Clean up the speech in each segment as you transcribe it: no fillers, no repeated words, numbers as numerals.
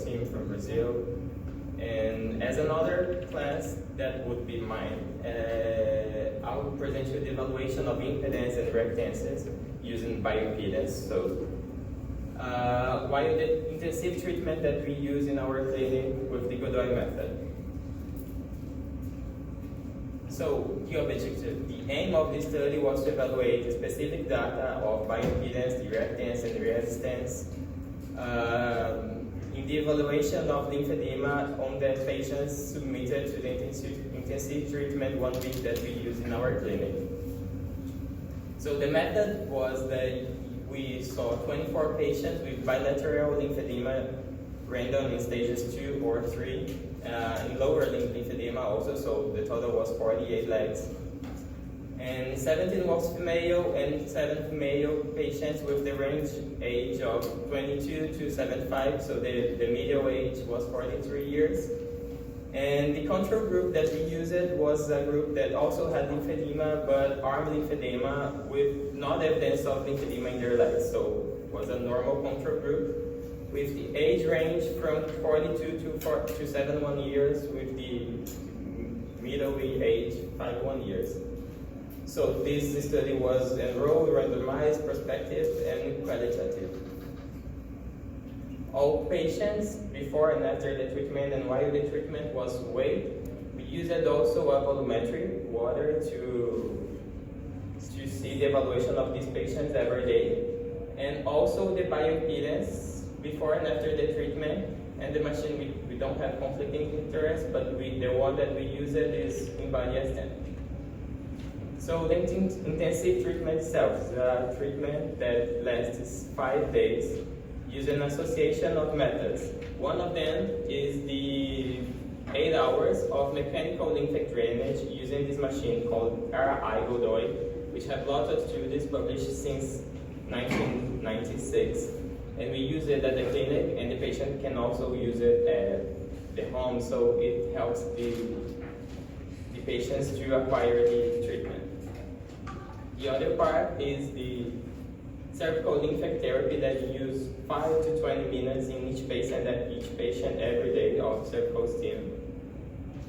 team from Brazil. And as another class, that would be mine. I will present you the evaluation of impedance and reactances using bioimpedance. So, while the intensive treatment that we use in our clinic with the Godoy method. So, the objective, the aim of the study was to evaluate the specific data of bioimpedance, the reactance, and resistance in the evaluation of lymphedema on the patients submitted to the intensive treatment 1 week that we use in our clinic. So the method was that we saw 24 patients with bilateral lymphedema random in stages 2 or 3, in lower limb lymphedema also, so the total was 48 legs. And 17 was female and 7 male patients with the range age of 22 to 75, so the median age was 43 years. And the control group that we used was a group that also had lymphedema, but arm lymphedema with not evidence of lymphedema in their legs, so it was a normal control group with the age range from 42 to 71 years with the middle age 51 years. So this study was enrolled, randomized, prospective, and qualitative. All patients before and after the treatment and while the treatment was weighed. We used also a volumetric water to see the evaluation of these patients every day. And also the bioimpedance before and after the treatment. And the machine, we don't have conflicting interest, but the one that we use is in body stent. So the intensive treatment itself is a treatment that lasts 5 days using an association of methods. One of them is the 8 hours of mechanical lymphatic drainage using this machine called RI Godoy, which have lots of studies published since 1996. And we use it at the clinic, and the patient can also use it at the home, so it helps the patients to acquire the treatment. The other part is the cervical lymphatic therapy that you use 5 to 20 minutes in each patient every day of cervical stim.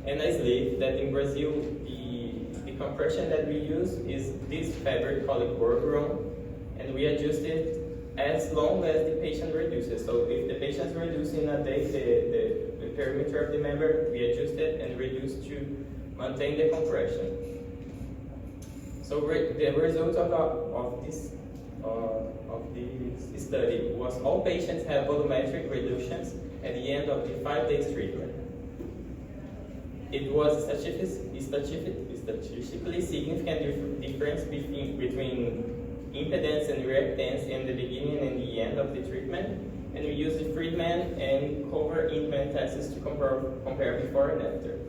And I sleep that in Brazil, the compression that we use is this fabric called Gorgron, and we adjust it as long as the patient reduces. So if the patient is reducing a day, the perimeter of the member, we adjust it and reduce to maintain the compression. So the result of this study was all patients have volumetric reductions at the end of the 5 days treatment. It was statistically significant difference between impedance and reactance in the beginning and the end of the treatment, and we use the Friedman and cover implant tests to compare before and after.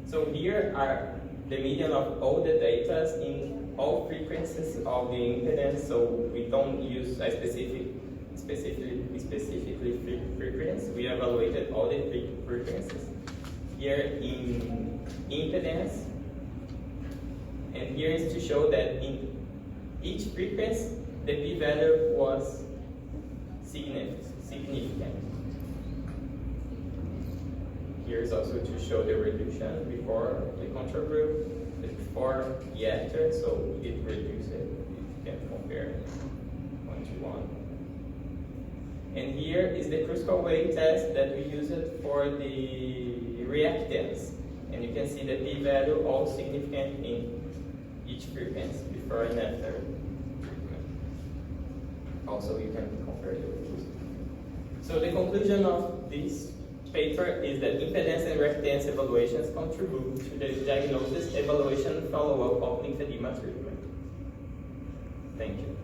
So here are the median of all the data in all frequencies of the impedance, so we don't use a specifically frequency. We evaluated all the frequencies. Here in impedance, and here is to show that in each frequency, the p-value was significant. Here is also to show the reduction before the control group, before the after, so it reduced it. You can compare 1 to 1. And here is the critical weight test that we used for the reactance. And you can see the p-value all significant in each frequency before and after treatment. Also, you can compare the results. So the conclusion of this paper is that impedance and reactance evaluations contribute to the diagnosis, evaluation, and follow-up of lymphedema treatment. Thank you.